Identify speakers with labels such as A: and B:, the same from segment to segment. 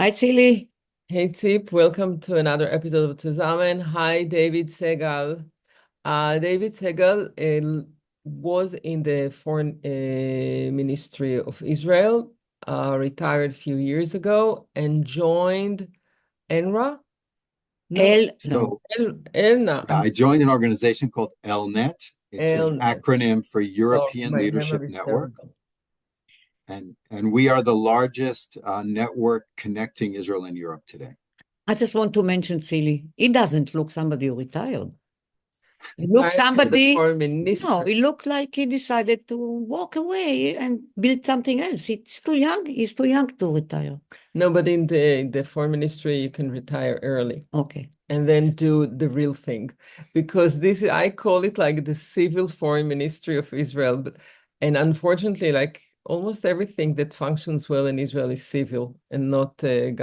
A: Hi, Tzili.
B: Hey Tip, welcome to another episode of Tzuzamen. Hi, David Segal. David Segal was in the Foreign Ministry of Israel, retired a few years ago, and joined ENRA. No,
A: No.
C: So,
B: ELNA.
C: yeah, I joined an organization called ELNET. It's an
B: ELNA.
C: acronym for
B: Oh,
C: European
B: my
C: Leadership
B: memory is
C: Network,
B: terrible.
C: and we are the largest network connecting Israel and Europe today.
A: I just want to mention Tzili. He doesn't look somebody who retired. He looks
B: Retired from the
A: somebody,
B: Foreign
A: no,
B: Ministry.
A: he looked like he decided to walk away and build something else. He's too young. He's too young to retire.
B: No, but in the Foreign Ministry, you can retire early
A: Okay.
B: and then do the real thing, because this I call it like the civil foreign ministry of Israel. But and unfortunately, like almost everything that functions well in Israel is civil and not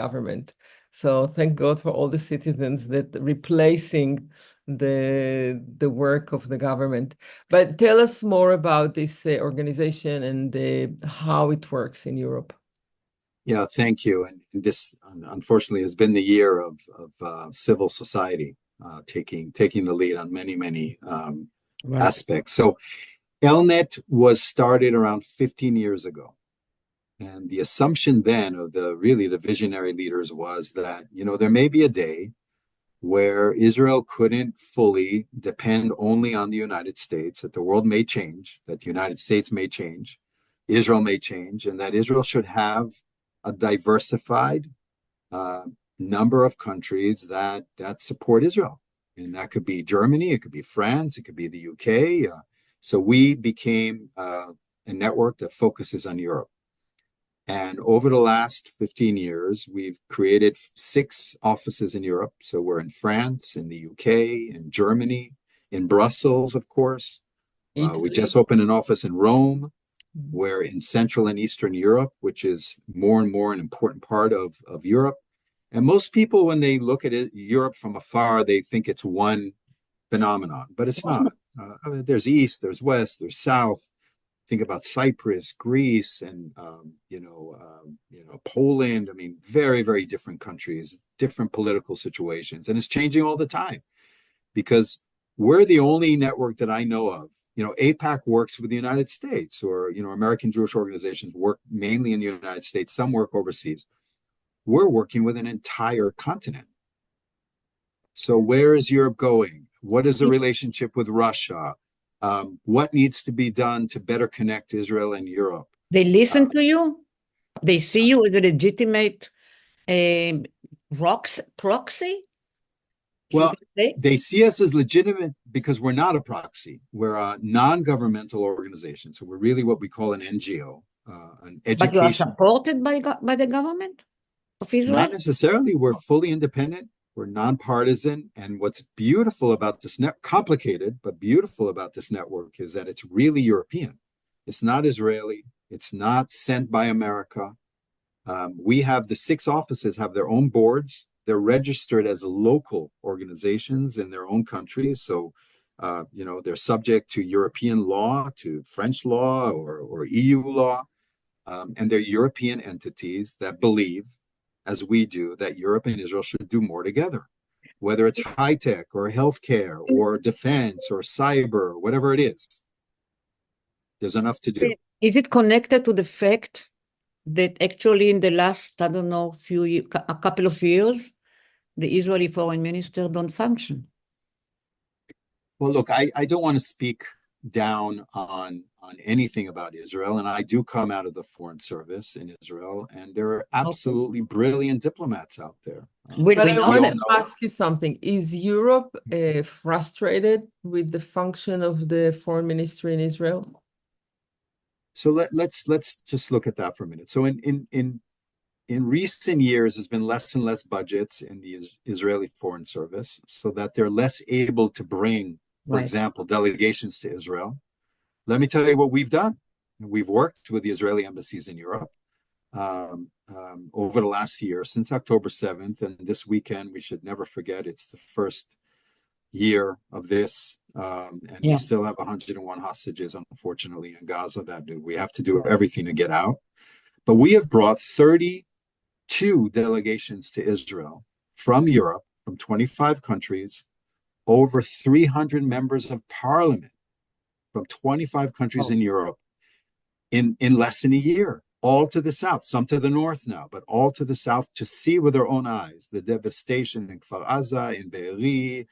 B: government. So thank God for all the citizens that replacing the work of the government. But tell us more about this organization and how it works in Europe.
C: Yeah, thank you. And this, unfortunately, has been the year of civil society taking the lead on many
A: Right.
C: aspects. So, ELNET was started around 15 years ago. And the assumption then of the visionary leaders was that, there may be a day where Israel couldn't fully depend only on the United States, that the world may change, that the United States may change, Israel may change, and that Israel should have a diversified uh, number of countries that support Israel. And that could be Germany, it could be France, it could be the UK. So we became a network that focuses on Europe. And over the last 15 years, we've created 6 offices in Europe. So we're in France, in the UK, in Germany, in Brussels, of course. We
B: Italy.
C: just opened an office in Rome.
B: Mhm.
C: We're in Central and Eastern Europe, which is more and more an important part of Europe. And most people, when they look at it, Europe from afar, they think it's one phenomenon, but it's not. There's East, there's West, there's South. Think about Cyprus, Greece, and Poland. I mean, very different countries, different political situations, and it's changing all the time because we're the only network that I know of. APAC works with the United States, or American Jewish organizations work mainly in the United States. Some work overseas. We're working with an entire continent. So where is Europe going? What is the relationship with Russia? What needs to be done to better connect Israel and Europe?
A: They
C: Uh,
A: listen to you. They see you as a legitimate um, proxy, if you
C: well,
A: can say.
C: they see us as legitimate because we're not a proxy. We're a non-governmental organization. So we're really what we call an NGO, an
A: But you are
C: education.
A: supported by the government of Israel?
C: Not necessarily. We're fully independent. We're nonpartisan. And what's beautiful about this complicated, but beautiful about this network is that it's really European. It's not Israeli. It's not sent by America. We have the 6 offices have their own boards. They're registered as local organizations in their own countries. So, they're subject to European law, to French law or EU law. And they're European entities that believe, as we do, that Europe and Israel should do more together, whether it's high tech or healthcare or defense or cyber, or whatever it is. There's enough to do.
A: Is it connected to the fact that actually in the last, I don't know, a couple of years, the Israeli foreign minister don't function?
C: Well, look, I don't want to speak down on anything about Israel, and I do come out of the foreign service in Israel, and there are
A: Okay.
C: absolutely brilliant diplomats out there.
B: But
A: We
B: I
A: know
C: We
B: want
C: all
A: that.
B: to
C: know.
B: ask you something. Is Europe frustrated with the function of the foreign ministry in Israel?
C: So let's just look at that for a minute. So in recent years, there's been less and less budgets in the Israeli Foreign Service, so that they're less able to bring, for
A: Right.
C: example, delegations to Israel. Let me tell you what we've done. We've worked with the Israeli embassies in Europe over the last year, since October 7th. And this weekend, we should never forget, it's the first year of this. And we
A: Yeah.
C: still have 101 hostages, unfortunately, in Gaza that we have to do everything to get out. But we have brought 30 2 delegations to Israel from Europe, from 25 countries, over 300 members of parliament from 25 countries in Europe in less than a year, all to the south, some to the north now, but all to the south to see with their own eyes the devastation in Kfar Aza, in Be'eri,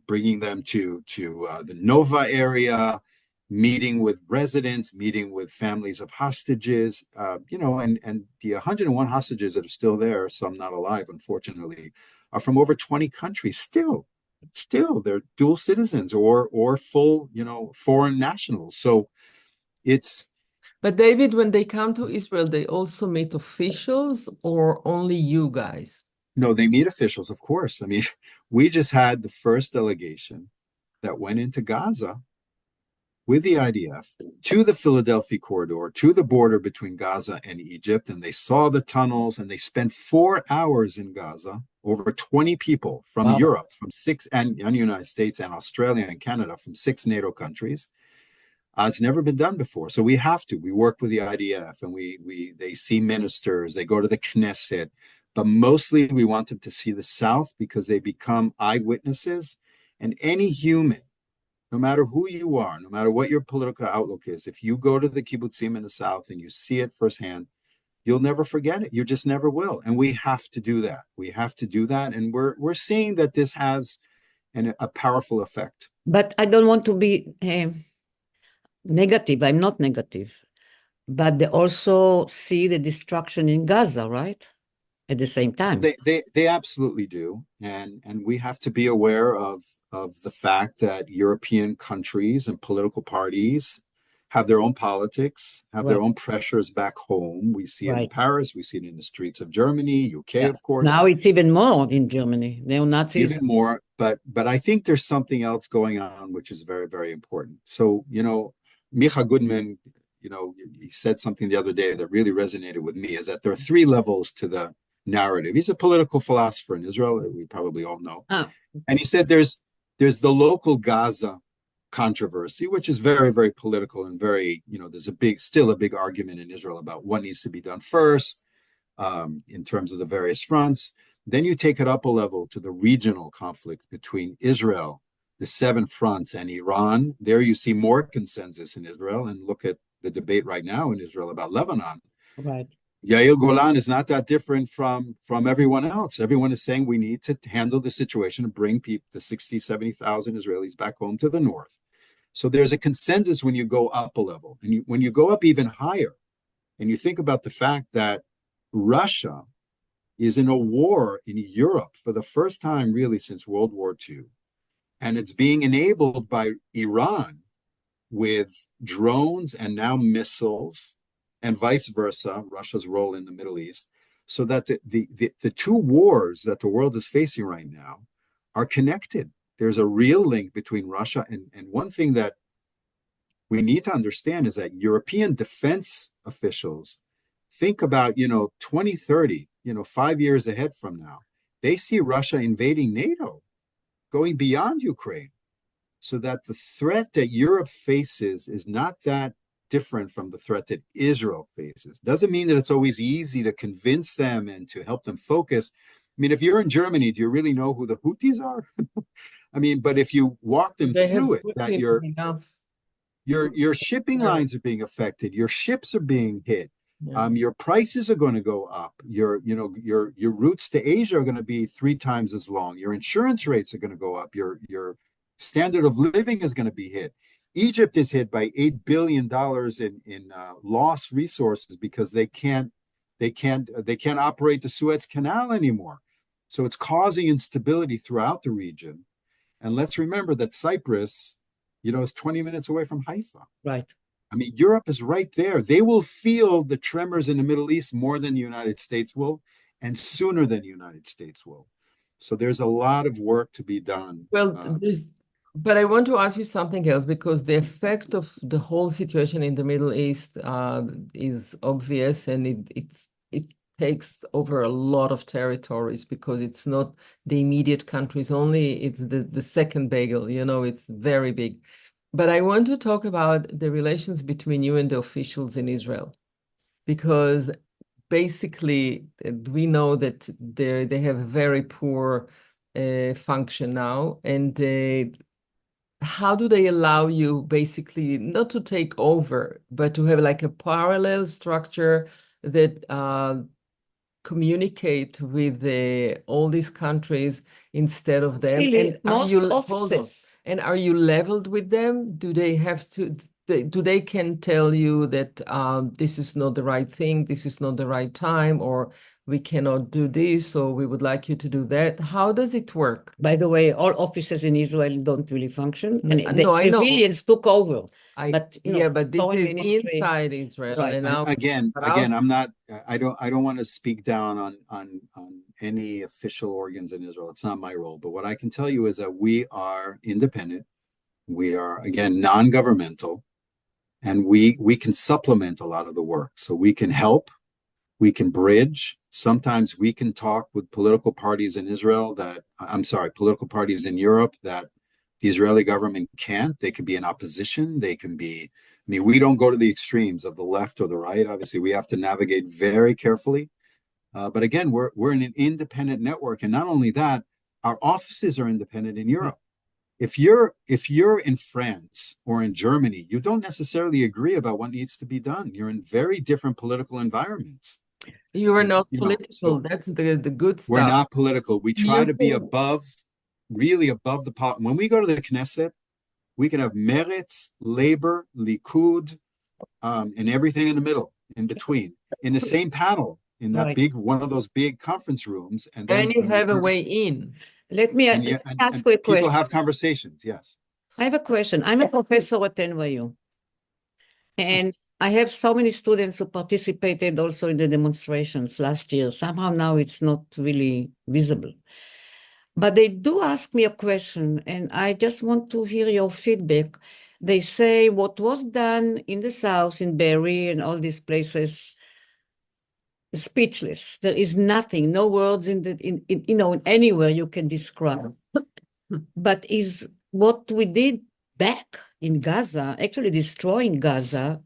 C: bringing them to the Nova area, meeting with residents, meeting with families of hostages, and the 101 hostages that are still there, some not alive, unfortunately, are from over 20 countries still. They're dual citizens or full, foreign nationals. So it's.
B: But David, when they come to Israel, they also meet officials or only you guys?
C: No, they meet officials, of course. I mean, we just had the first delegation that went into Gaza with the IDF to the Philadelphia corridor, to the border between Gaza and Egypt, and they saw the tunnels, and they spent 4 hours in Gaza. Over 20 people from Europe, from 6 and United States and Australia and Canada, from 6 NATO countries. It's never been done before, so we have to. We work with the IDF, and they see ministers, they go to the Knesset, but mostly we want them to see the South because they become eyewitnesses. And any human, no matter who you are, no matter what your political outlook is, if you go to the kibbutzim in the South and you see it firsthand, you'll never forget it. You just never will. And we have to do that. We have to do that. And we're seeing that this has a powerful effect.
A: But I don't want to be negative. I'm not negative. But they also see the destruction in Gaza, right? At the same time.
C: They absolutely do. And we have to be aware of the fact that European countries and political parties have their own politics, have their own pressures back home. We see it in Paris, we see it in the streets of Germany, UK, of course.
A: Now it's even more in Germany. Neo-Nazis.
C: Even more, but I think there's something else going on which is very, very important. So, Micha Goodman, he said something the other day that really resonated with me, is that there are 3 levels to the narrative. He's a political philosopher in Israel, we probably all know. And he said there's the local Gaza controversy, which is very, very political and very, there's still a big argument in Israel about what needs to be done first in terms of the various fronts. Then you take it up a level to the regional conflict between Israel, the 7 fronts, and Iran. There you see more consensus in Israel, and look at the debate right now in Israel about Lebanon.
A: Right.
C: Yair Golan is not that different from everyone else. Everyone is saying we need to handle the situation and bring the 60, 70,000 Israelis back home to the north. So there's a consensus when you go up a level. And when you go up even higher, and you think about the fact that Russia is in a war in Europe for the first time really since World War II, and it's being enabled by Iran with drones and now missiles, and vice versa, Russia's role in the Middle East, so that the 2 wars that the world is facing right now are connected. There's a real link between Russia and one thing that we need to understand is that European defense officials think about, 2030, 5 years ahead from now. They see Russia invading NATO, going beyond Ukraine, so that the threat that Europe faces is not that different from the threat that Israel faces. Doesn't mean that it's always easy to convince them and to help them focus. I mean, if you're in Germany, do you really know who the Houthis are? I mean, but if you walk them through it, that your shipping lines are being affected, your ships are being hit, your prices are going to go up, your routes to Asia are going to be 3 times as long, your insurance rates are going to go up, your standard of living is going to be hit. Egypt is hit by $8 billion in lost resources because they can't operate the Suez Canal anymore. So it's causing instability throughout the region. And let's remember that Cyprus, is 20 minutes away from Haifa.
A: Right.
C: I mean, Europe is right there. They will feel the tremors in the Middle East more than the United States will, and sooner than the United States will. So there's a lot of work to be done.
B: Well, but I want to ask you something else, because the effect of the whole situation in the Middle East is obvious, and it takes over a lot of territories, because it's not the immediate countries only, it's the second bagel, it's very big. But I want to talk about the relations between you and the officials in Israel, because basically, we know that they have a very poor function now, and how do they allow you basically not to take over, but to have like a parallel structure that communicate with all these countries instead of them?
A: Really,
B: And are
A: most
B: you, hold on,
A: offices,
B: and are you leveled with them? Do they have to, do they can tell you that this is not the right thing, this is not the right time, or we cannot do this, or we would like you to do that? How does it work?
A: by the way, all offices in Israel don't really function, and the
B: No, I know.
A: civilians took over. But
B: Yeah, but this
A: foreign
B: is
A: ministry,
B: inside Israel,
A: right?
B: and now
C: Again,
B: but out.
C: I'm not. I don't want to speak down on any official organs in Israel. It's not my role. But what I can tell you is that we are independent. We are again non-governmental, and we can supplement a lot of the work. So we can help. We can bridge. Sometimes we can talk with political parties in Israel that, I'm sorry, political parties in Europe that the Israeli government can't. They could be in opposition. They can be, I mean, we don't go to the extremes of the left or the right. Obviously, we have to navigate very carefully. But again, we're in an independent network. And not only that, our offices are independent in Europe. If you're in France or in Germany, you don't necessarily agree about what needs to be done. You're in very different political environments.
B: You are not
C: You know,
B: political.
C: so
B: That's the good
C: we're
B: stuff.
C: not political. We try to be above, really above the pot. When we go to the Knesset, we can have Meretz, Labor, Likud, and everything in the middle, in between, in the same panel, in that
A: Right.
C: big, one of those big conference rooms. And then
B: And you have a way in.
A: Let me
C: and
A: ask you a
C: people
A: question.
C: have conversations. Yes.
A: I have a question. I'm a professor at NYU, and I have so many students who participated also in the demonstrations last year. Somehow now it's not really visible. But they do ask me a question, and I just want to hear your feedback. They say what was done in the South, in Be'eri and all these places, speechless. There is nothing, no words in anywhere you can describe. But is what we did back in Gaza, actually destroying Gaza,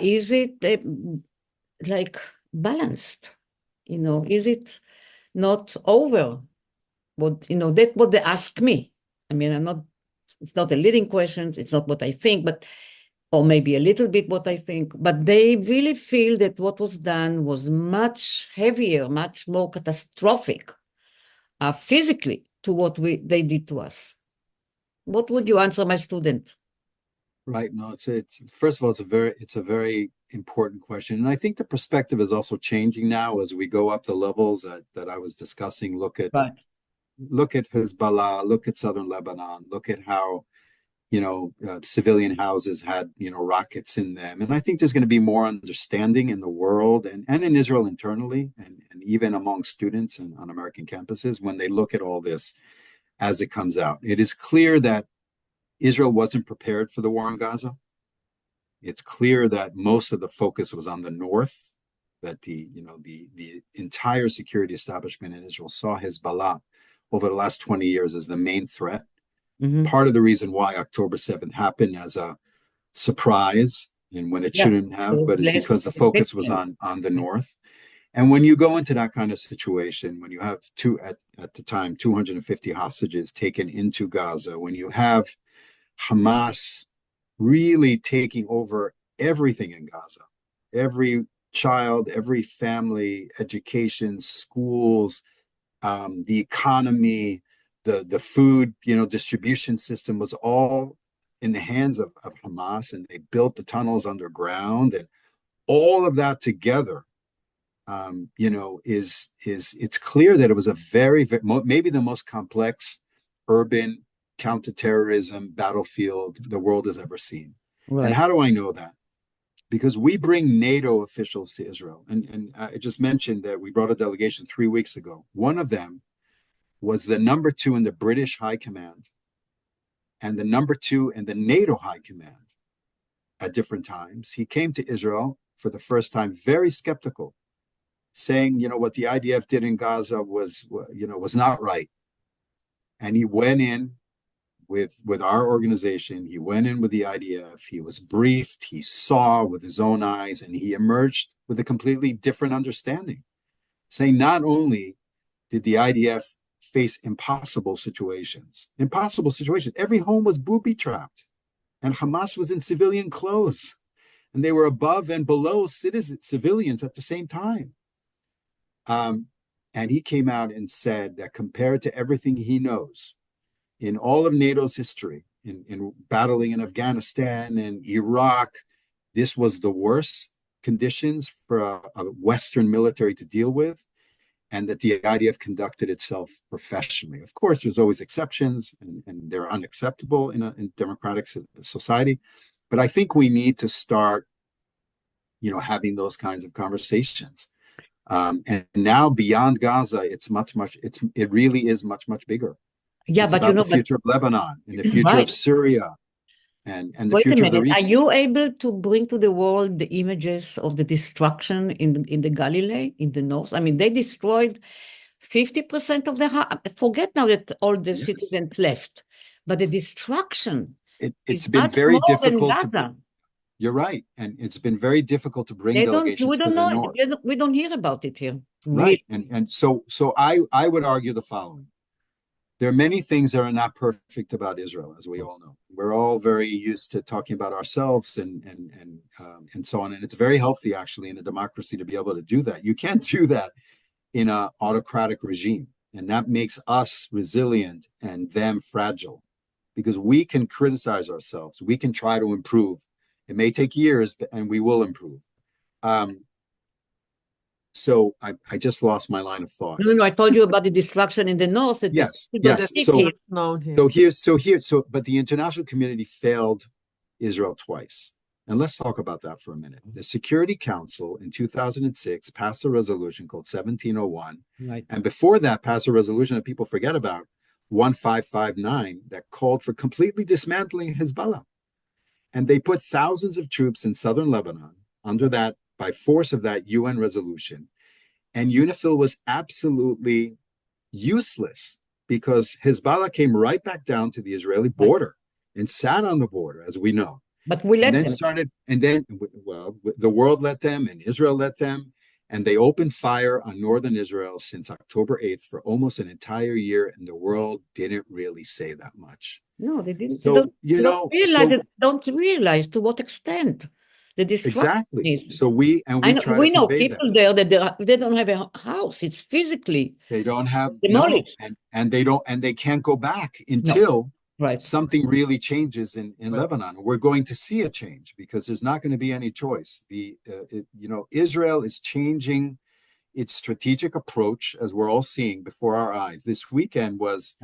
A: is it like balanced? Is it not over? That's what they ask me. I mean, it's not a leading question, it's not what I think, or maybe a little bit what I think, but they really feel that what was done was much heavier, much more catastrophic, physically, to what they did to us. What would you answer my student?
C: Right. No, it's first of all, it's a very important question. And I think the perspective is also changing now as we go up the levels that I was discussing.
A: Right.
C: Look at Hezbollah, look at southern Lebanon, look at how, civilian houses had, rockets in them. And I think there's going to be more understanding in the world and in Israel internally, and even among students and on American campuses when they look at all this as it comes out. It is clear that Israel wasn't prepared for the war in Gaza. It's clear that most of the focus was on the north, that the entire security establishment in Israel saw Hezbollah over the last 20 years as the main threat.
A: Mm-hmm.
C: Part of the reason why October 7th happened as a surprise and when it shouldn't have, but it's because the focus was on the north. And when you go into that kind of situation, when you have at the time 250 hostages taken into Gaza, when you have Hamas really taking over everything in Gaza, every child, every family, education, schools, the economy, the food, distribution system was all in the hands of Hamas, and they built the tunnels underground, and all of that together, it's clear that it was a very, very maybe the most complex urban counterterrorism battlefield the world has ever seen.
A: Right.
C: And how do I know that? Because we bring NATO officials to Israel. And I just mentioned that we brought a delegation 3 weeks ago. One of them was the number 2 in the British High Command and the number 2 in the NATO High Command at different times. He came to Israel for the first time, very skeptical, saying, what the IDF did in Gaza was not right. And he went in, with our organization. He went in with the IDF. He was briefed. He saw with his own eyes, and he emerged with a completely different understanding, saying not only did the IDF face impossible situations, every home was booby trapped, and Hamas was in civilian clothes, and they were above and below civilians at the same time. And he came out and said that compared to everything he knows in all of NATO's history, in battling in Afghanistan and Iraq, this was the worst conditions for a Western military to deal with, and that the IDF conducted itself professionally. Of course, there's always exceptions, and they're unacceptable in a democratic society. But I think we need to start, having those kinds of conversations. And now beyond Gaza, it really is much bigger.
A: Yeah,
C: It's
A: but
C: about the future of Lebanon and the future
A: right.
C: of Syria and the
A: Wait a
C: future of the
A: minute. Are
C: region.
A: you able to bring to the world the images of the destruction in the Galilee, in the north? I mean, they destroyed 50% of the house. Forget now that all the
C: Yes.
A: citizens left, but the destruction
C: It's
A: is
C: been
A: much
C: very
A: more than
C: difficult
A: Gaza.
C: You're right. And it's been very difficult to bring
A: We
C: delegations to
A: don't
C: the
A: know.
C: north.
A: We don't hear about it here.
C: Right.
A: Really.
C: And so I would argue the following. There are many things that are not perfect about Israel, as we all know. We're all very used to talking about ourselves and so on. And it's very healthy, actually, in a democracy to be able to do that. You can't do that in an autocratic regime. And that makes us resilient and them fragile, because we can criticize ourselves. We can try to improve. It may take years, and we will improve. So I just lost my line of thought.
A: No, I told you about the destruction in the north.
C: Yes. But the international community failed Israel twice. And let's talk about that for a minute. The Security Council in 2006 passed a resolution called 1701.
A: Right.
C: And before that, passed a resolution that people forget about, 1559, that called for completely dismantling Hezbollah. And they put thousands of troops in southern Lebanon under that, by force of that UN resolution. And UNIFIL was absolutely useless because Hezbollah came right back down to the Israeli border and sat on the border, as we know.
A: But we let them.
C: The world let them, and Israel let them, and they opened fire on northern Israel since October 8th for almost an entire year, and the world didn't really say that much.
A: No, they didn't.
C: So,
A: Don't realize to what extent the destruction
C: exactly.
A: is.
C: So we
A: know
C: convey
A: people
C: that.
A: there that they don't have a house. It's physically
C: They don't have
A: demolished.
C: and they can't go back until something really changes in Lebanon. We're going to see a change because there's not going to be any choice. Israel is changing its strategic approach, as we're all seeing before our eyes. This weekend was,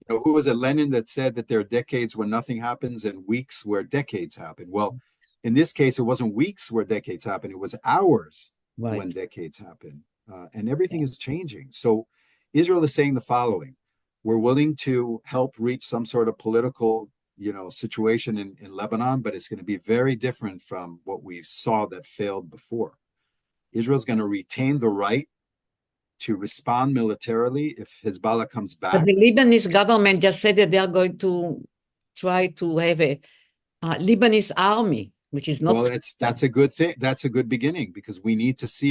C: who was it, Lenin, that said that there are decades when nothing happens and weeks where decades happen. Well, in this case, it wasn't weeks where decades happen. It was hours when decades happen. And everything is changing. So Israel is saying the following: we're willing to help reach some sort of political, situation in Lebanon, but it's going to be very different from what we saw that failed before. Israel's going to retain the right to respond militarily if Hezbollah comes back.
A: But the Lebanese government just said that they are going to try to have a Lebanese army, which is not.
C: Well, that's a good thing. That's a good beginning, because we need to see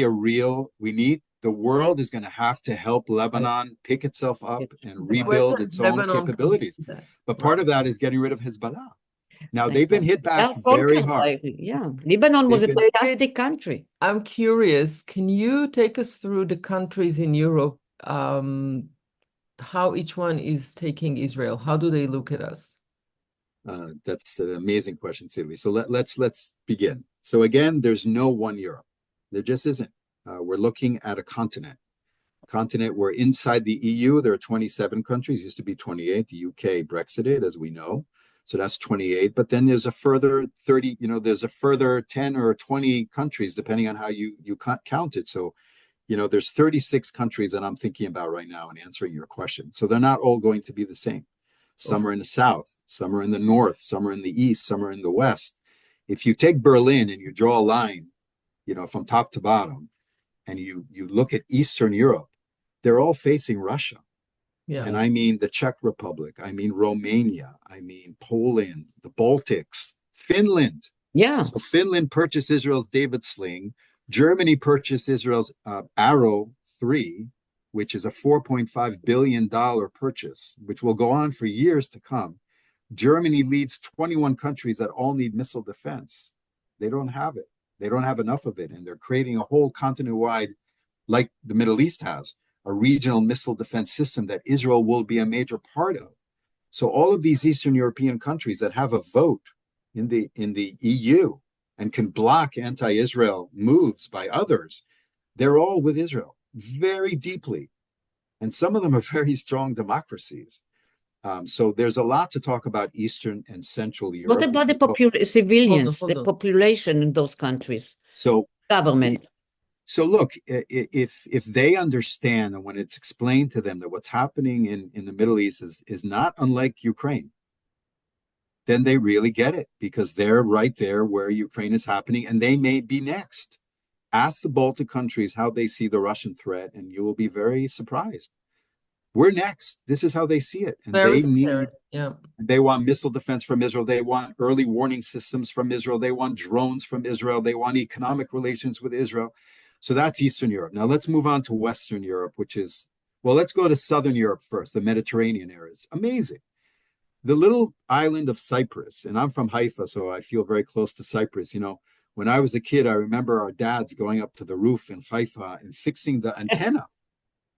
C: the world is going to have to help Lebanon pick itself up and rebuild its own capabilities. But part of that is getting rid of Hezbollah. Now, they've been hit back very hard.
A: Yeah, Lebanon was a fantastic country.
B: I'm curious, can you take us through the countries in Europe, how each one is taking Israel? How do they look at us?
C: That's an amazing question, Tzili. So let's begin. So again, there's no one Europe. There just isn't. We're looking at a continent. We're inside the EU. There are 27 countries. Used to be 28. The UK Brexited, as we know. So that's 28. But then there's a further 30, there's a further 10 or 20 countries, depending on how you count it. So, there's 36 countries that I'm thinking about right now and answering your question. So they're not all going to be the same. Some are in the south, some are in the north, some are in the east, some are in the west. If you take Berlin and you draw a line, from top to bottom, and you look at Eastern Europe, they're all facing Russia.
B: Yeah.
C: And I mean the Czech Republic, I mean Romania, I mean Poland, the Baltics, Finland.
A: Yeah.
C: So Finland purchased Israel's David Sling. Germany purchased Israel's Arrow 3, which is a $4.5 billion purchase, which will go on for years to come. Germany leads 21 countries that all need missile defense. They don't have it. They don't have enough of it. And they're creating a whole continent-wide, like the Middle East has, a regional missile defense system that Israel will be a major part of. So all of these Eastern European countries that have a vote in the EU and can block anti-Israel moves by others, they're all with Israel very deeply. And some of them are very strong democracies. So there's a lot to talk about Eastern and Central Europe.
A: What about the civilians,
B: Hold
A: the
B: on.
A: population in those countries?
C: So
A: Government.
C: So look, if they understand, and when it's explained to them that what's happening in the Middle East is not unlike Ukraine, then they really get it, because they're right there where Ukraine is happening, and they may be next. Ask the Baltic countries how they see the Russian threat, and you will be very surprised. We're next. This is how they see it. And
B: Very
C: they need,
B: scary. Yeah.
C: they want missile defense from Israel. They want early warning systems from Israel. They want drones from Israel. They want economic relations with Israel. So that's Eastern Europe. Now let's move on to Western Europe, which is, well, let's go to Southern Europe first, the Mediterranean area. It's amazing. The little island of Cyprus, and I'm from Haifa, so I feel very close to Cyprus. You know, when I was a kid, I remember our dads going up to the roof in Haifa and fixing the antenna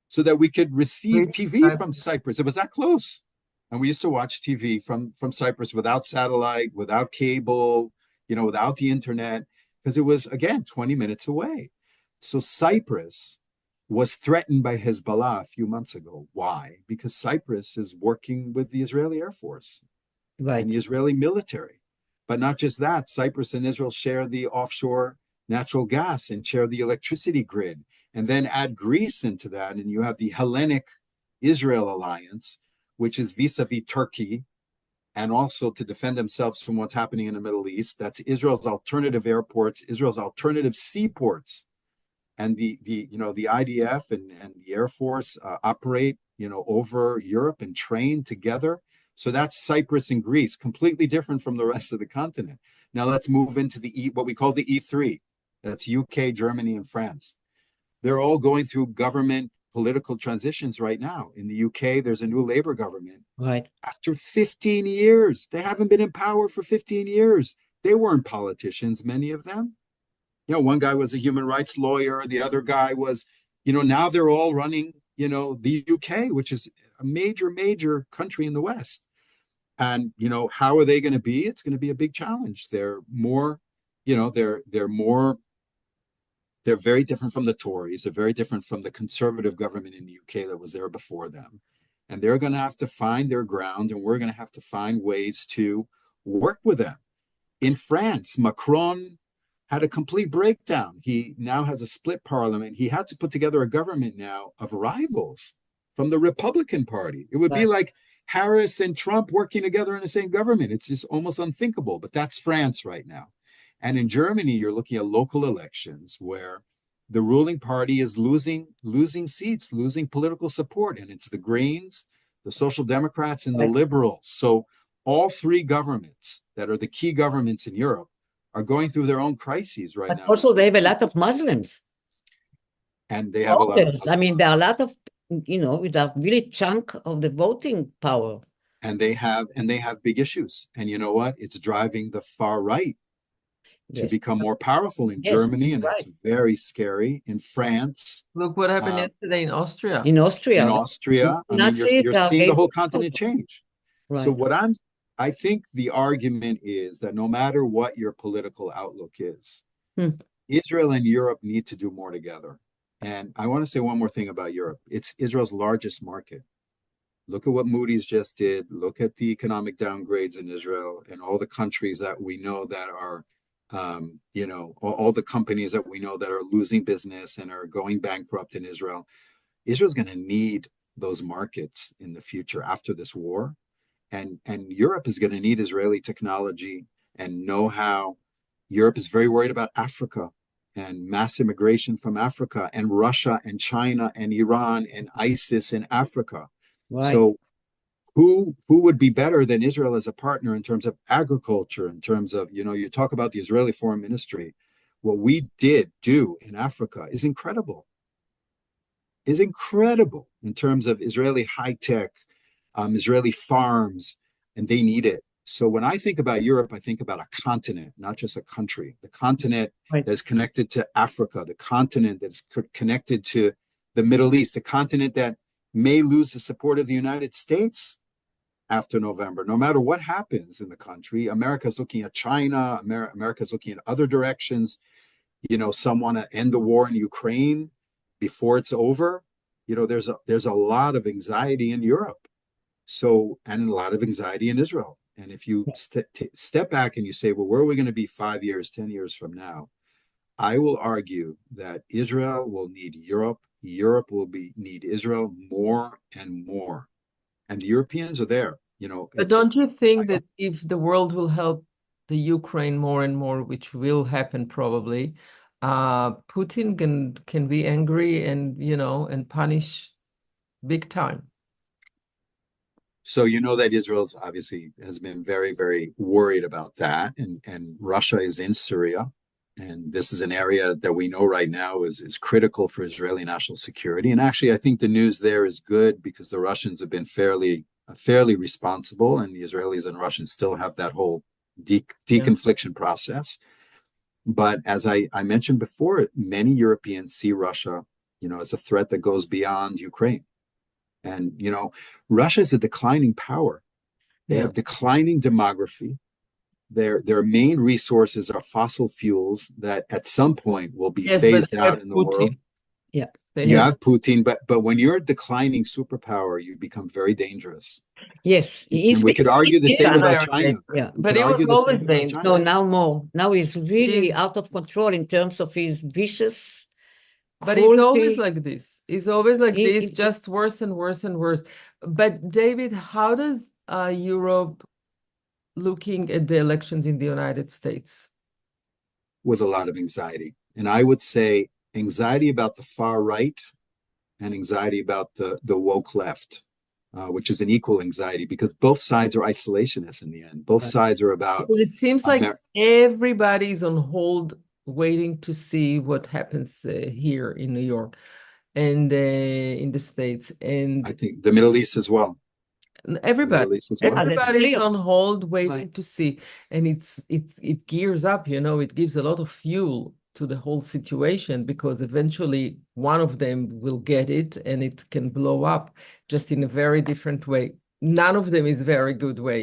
C: so that we could receive TV from Cyprus. It was that close. And we used to watch TV from Cyprus without satellite, without cable, you know, without the internet, because it was, again, 20 minutes away. So Cyprus was threatened by Hezbollah a few months ago. Why? Because Cyprus is working with the Israeli Air Force and the Israeli military. But not just that, Cyprus and Israel share the offshore natural gas and share the electricity grid. And then add Greece into that, and you have the Hellenic Israel alliance, which is vis-a-vis Turkey, and also to defend themselves from what's happening in the Middle East. That's Israel's alternative airports, Israel's alternative seaports. And the IDF and the Air Force operate, over Europe and train together. So that's Cyprus and Greece, completely different from the rest of the continent. Now let's move into what we call the E3. That's UK, Germany, and France. They're all going through government political transitions right now. In the UK, there's a new Labour government.
A: Right.
C: After 15 years, they haven't been in power for 15 years. They weren't politicians, many of them. One guy was a human rights lawyer. The other guy was, now they're all running, the UK, which is a major, major country in the West. And, how are they going to be? It's going to be a big challenge. They're more, they're very different from the Tories. They're very different from the conservative government in the UK that was there before them. And they're going to have to find their ground, and we're going to have to find ways to work with them. In France, Macron had a complete breakdown. He now has a split parliament. He had to put together a government now of rivals from the Republican Party. It would be like Harris and Trump working together in the same government. It's just almost unthinkable, but that's France right now. And in Germany, you're looking at local elections where the ruling party is losing seats, losing political support. And it's the Greens, the Social Democrats, and the Liberals. So all three governments that are the key governments in Europe are going through their own crises right now.
A: Also, they have a lot of Muslims.
C: And they have a lot of Muslims.
A: I mean, there are a lot of, with a really chunk of the voting power.
C: And they have big issues. And you know what? It's driving the far right to become more powerful in Germany, and that's very scary. In France.
B: Look what happened yesterday in Austria.
A: In Austria.
C: I mean, you're seeing the whole continent change.
A: Right.
C: So I think the argument is that no matter what your political outlook is, Israel and Europe need to do more together. And I want to say one more thing about Europe. It's Israel's largest market. Look at what Moody's just did. Look at the economic downgrades in Israel and all the countries that we know that are all the companies that we know that are losing business and are going bankrupt in Israel. Israel's going to need those markets in the future after this war. And Europe is going to need Israeli technology and know-how. Europe is very worried about Africa and mass immigration from Africa and Russia and China and Iran and ISIS in Africa.
A: Right.
C: So who would be better than Israel as a partner in terms of agriculture, in terms of, you talk about the Israeli Foreign Ministry. What we did do in Africa is incredible in terms of Israeli high tech, Israeli farms, and they need it. So when I think about Europe, I think about a continent, not just a country. The continent
A: Right.
C: that's connected to Africa, the continent that's connected to the Middle East, a continent that may lose the support of the United States after November. No matter what happens in the country, America's looking at China, America's looking at other directions. Some want to end the war in Ukraine before it's over. There's a lot of anxiety in Europe. So, and a lot of anxiety in Israel. And if you step back and you say, well, where are we going to be 5 years, 10 years from now? I will argue that Israel will need Europe. Europe will need Israel more and more. And the Europeans are there.
B: But don't you think that if the world will help the Ukraine more and more, which will happen probably, Putin can be angry and punish big time?
C: So that Israel's obviously has been very, very worried about that, and Russia is in Syria, and this is an area that we know right now is critical for Israeli national security. And actually, I think the news there is good because the Russians have been fairly responsible, and the Israelis and Russians still have that whole deconfliction process. But as I mentioned before, many Europeans see Russia, as a threat that goes beyond Ukraine. And, Russia is a declining power. They have declining demography. Their main resources are fossil fuels that at some point will be phased out in the world.
A: Yeah.
C: You have Putin, but when you're a declining superpower, you become very dangerous.
A: Yes.
C: And we could argue the same about China.
A: Yeah.
B: But he was always dangerous.
A: No, now more. Now he's really out of control in terms of his vicious
B: But
A: cruelty.
B: he's always like this. He's always like this, just worse and worse and worse. But David, how does Europe looking at the elections in the United States?
C: With a lot of anxiety. And I would say anxiety about the far right and anxiety about the woke left, which is an equal anxiety because both sides are isolationists in the end. Both sides are about...
B: Well, it seems like everybody's on hold waiting to see what happens here in New York and in the States. And
C: I think the Middle East as well.
B: Everybody's on hold waiting to see, and it gears up, it gives a lot of fuel to the whole situation because eventually one of them will get it and it can blow up just in a very different way. None of them is very good way,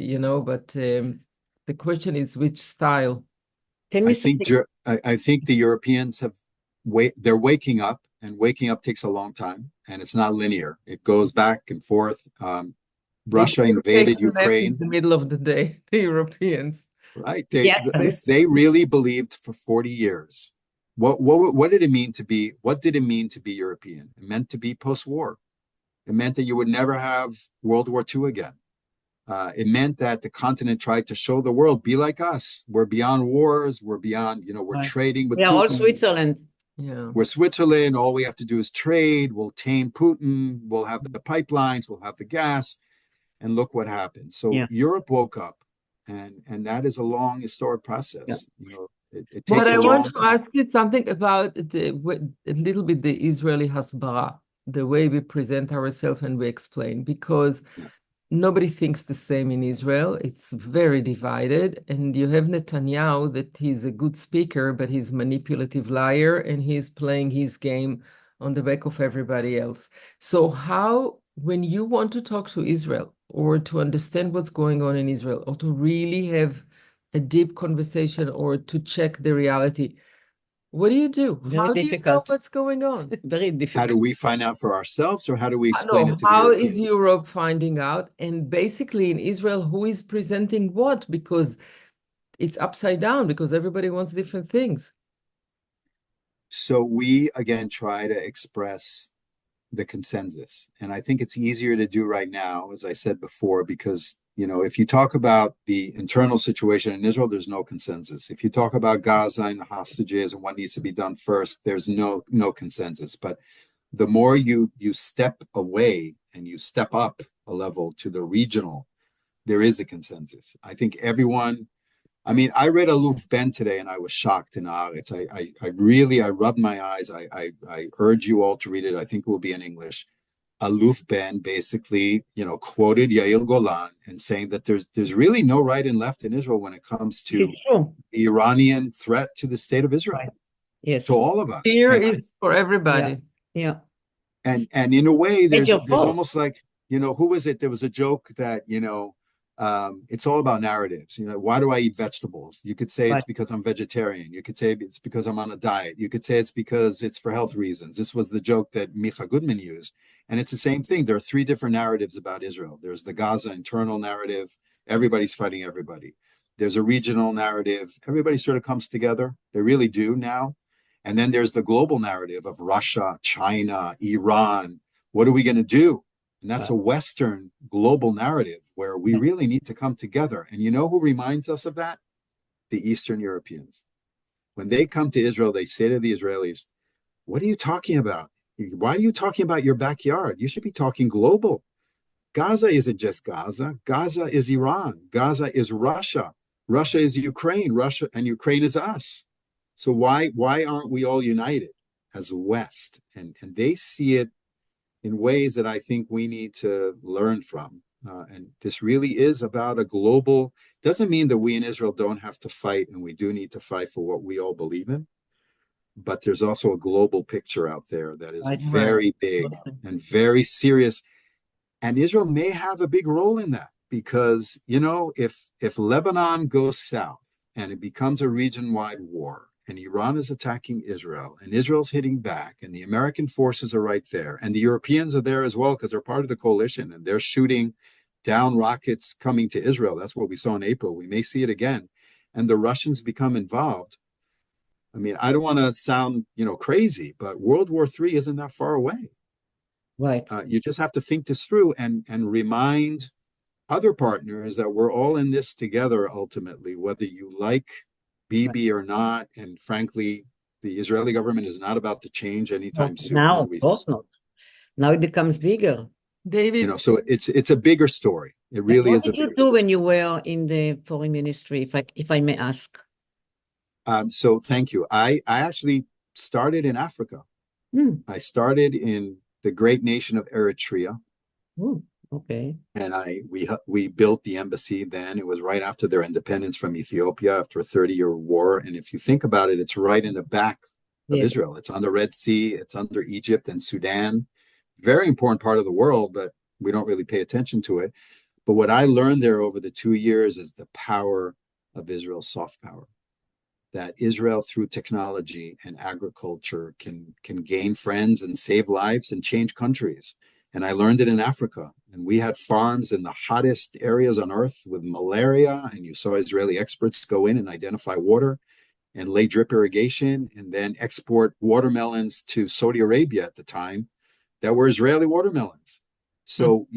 B: but the question is which style.
C: I think the Europeans they're waking up, and waking up takes a long time, and it's not linear. It goes back and forth. Russia invaded Ukraine
B: in the middle of the day, the Europeans.
C: Right. They really believed for 40 years. What did it mean to be European? It meant to be post-war. It meant that you would never have World War II again. It meant that the continent tried to show the world, be like us. We're beyond wars. We're beyond, we're trading with Putin.
A: All Switzerland.
B: Yeah.
C: We're Switzerland. All we have to do is trade. We'll tame Putin. We'll have the pipelines. We'll have the gas. And look what happened. So Europe woke up, and that is a long historic process. It takes
B: but
C: a
B: I
C: long
B: want to
C: time.
B: ask you something about a little bit the Israeli hasbara, the way we present ourselves and we explain, because nobody thinks the same in Israel. It's very divided, and you have Netanyahu that he's a good speaker, but he's manipulative liar, and he's playing his game on the back of everybody else. So how, when you want to talk to Israel or to understand what's going on in Israel or to really have a deep conversation or to check the reality, what do you do? How do you know what's going on?
A: Very difficult.
C: How do we find out for ourselves, or how do we explain it to the
B: How
C: Europeans?
B: is Europe finding out? And basically in Israel, who is presenting what? Because it's upside down, because everybody wants different things.
C: So we, again, try to express the consensus. And I think it's easier to do right now, as I said before, because, if you talk about the internal situation in Israel, there's no consensus. If you talk about Gaza and the hostages and what needs to be done first, there's no consensus. But the more you step away and you step up a level to the regional, there is a consensus. I think everyone, I mean, I read Aluf Ben today and I was shocked in Haaretz. I rubbed my eyes. I urge you all to read it. I think it will be in English. Aluf Ben basically, quoted Yair Golan and saying that there's really no right and left in Israel when it comes to
A: It's true.
C: the Iranian threat to the state of Israel,
A: Right. Yes.
C: to all of us.
B: Fear is for everybody.
A: Yeah.
C: And in a way,
A: Make your
C: there's
A: fault.
C: almost like, who was it? There was a joke that, it's all about narratives. Why do I eat vegetables? You could say it's
A: Right.
C: because I'm vegetarian. You could say it's because I'm on a diet. You could say it's because it's for health reasons. This was the joke that Micha Goodman used. And it's the same thing. There are three different narratives about Israel. There's the Gaza internal narrative. Everybody's fighting everybody. There's a regional narrative. Everybody sort of comes together. They really do now. And then there's the global narrative of Russia, China, Iran. What are we going to do? And that's a Western global narrative where we really need to come together. And you know who reminds us of that? The Eastern Europeans. When they come to Israel, they say to the Israelis, what are you talking about? Why are you talking about your backyard? You should be talking global. Gaza isn't just Gaza. Gaza is Iran. Gaza is Russia. Russia is Ukraine. Russia and Ukraine is us. So why aren't we all united as a West? And they see it in ways that I think we need to learn from. And this really is about a global, doesn't mean that we in Israel don't have to fight, and we do need to fight for what we all believe in. But there's also a global picture out there that is very big and very serious. And Israel may have a big role in that because, if Lebanon goes south and it becomes a region-wide war, and Iran is attacking Israel, and Israel's hitting back, and the American forces are right there, and the Europeans are there as well because they're part of the coalition, and they're shooting down rockets coming to Israel. That's what we saw in April. We may see it again. And the Russians become involved. I mean, I don't want to sound, crazy, but World War III isn't that far away.
A: Right.
C: You just have to think this through and remind other partners that we're all in this together ultimately, whether you like Bibi or not. And frankly, the Israeli government is not about to change anytime soon.
A: Now, of course not. Now it becomes bigger.
B: David,
C: so it's a bigger story. It really is.
A: What did you do when you were in the foreign ministry, if I may ask?
C: So thank you. I actually started in Africa. I started in the great nation of Eritrea.
A: Okay.
C: And we built the embassy then. It was right after their independence from Ethiopia after a 30-year war. And if you think about it, it's right in the back of Israel. It's on the Red Sea. It's under Egypt and Sudan. Very important part of the world, but we don't really pay attention to it. But what I learned there over the 2 years is the power of Israel's soft power. That Israel, through technology and agriculture, can gain friends and save lives and change countries. And I learned it in Africa. And we had farms in the hottest areas on earth with malaria. And you saw Israeli experts go in and identify water and lay drip irrigation and then export watermelons to Saudi Arabia at the time that were Israeli watermelons. So,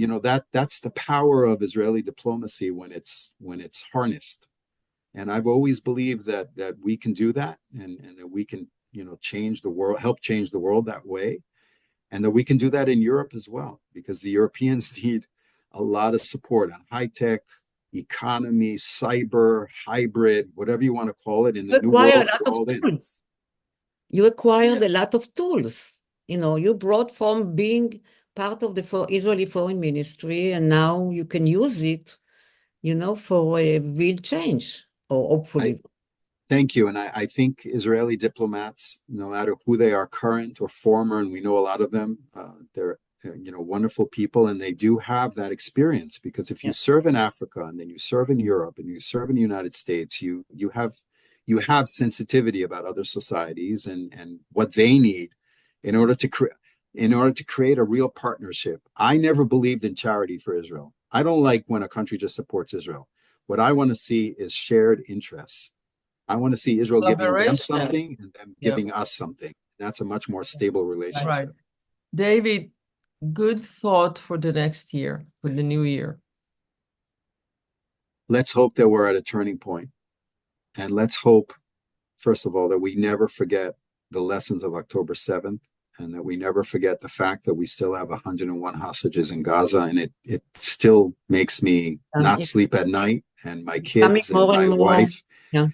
C: that's the power of Israeli diplomacy when it's harnessed. And I've always believed that we can do that and that we can, change the world, help change the world that way. And that we can do that in Europe as well, because the Europeans need a lot of support on high-tech, economy, cyber, hybrid, whatever you want to call it, in the new world.
A: You acquired a lot of tools. You brought from being part of the Israeli foreign ministry, and now you can use it, for a real change, or hopefully.
C: Thank you. And I think Israeli diplomats, no matter who they are, current or former, and we know a lot of them, they're wonderful people, and they do have that experience. Because if you serve in Africa and then you serve in Europe and you serve in the United States, you have sensitivity about other societies and what they need in order to create a real partnership. I never believed in charity for Israel. I don't like when a country just supports Israel. What I want to see is shared interests. I want to see Israel giving them something and them giving us something. That's a much more stable relationship.
B: Right. David, good thought for the next year, for the new year.
C: Let's hope that we're at a turning point. And let's hope, first of all, that we never forget the lessons of October 7th and that we never forget the fact that we still have 101 hostages in Gaza, and it still makes me not
A: It's
C: sleep at night, and my
A: becoming
C: kids and
A: more
C: my
A: and more.
C: wife.
A: Yeah.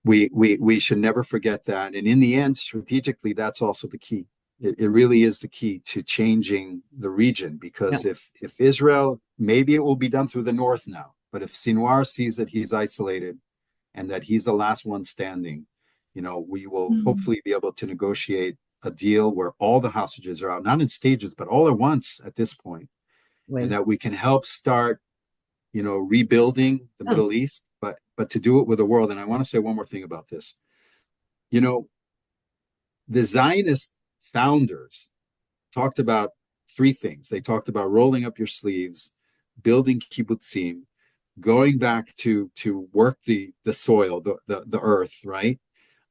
C: We should never forget that. And in the end, strategically, that's also the key. It really is the key to changing the region, because if Israel, maybe it will be done through the north now, but if Sinwar sees that he's isolated and that he's the last one standing, we will hopefully be able to negotiate a deal where all the hostages are out, not in stages, but all at once at this point, and that we can help start rebuilding the Middle East, but to do it with the world. And I want to say one more thing about this. The Zionist founders talked about three things. They talked about rolling up your sleeves, building kibbutzim, going back to work the soil, the earth, right?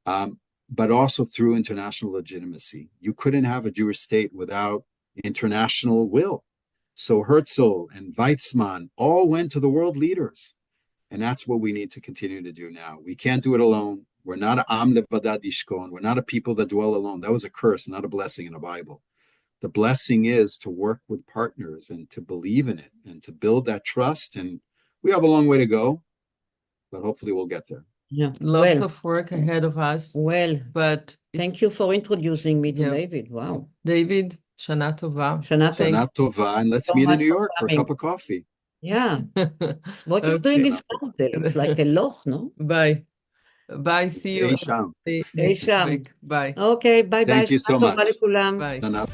C: But also through international legitimacy. You couldn't have a Jewish state without international will. So Herzl and Weizmann all went to the world leaders. And that's what we need to continue to do now. We can't do it alone. We're not am levadad yishkon. We're not a people that dwell alone. That was a curse, not a blessing in the Bible. The blessing is to work with partners and to believe in it and to build that trust. And we have a long way to go, but hopefully we'll get there.
A: Yeah.
B: Lots of work ahead of us. But
A: thank you for introducing me to David. Wow.
B: David, Shana Tova.
C: Shana Tova, and let's meet in New York for a cup of coffee.
A: Yeah. What you're doing is Thursday. It's like a loch, no?
B: Bye. Bye. See you.
C: Hey, Sham.
B: Next week. Bye.
A: Okay. Bye.
C: Thank you so much.
B: Bye.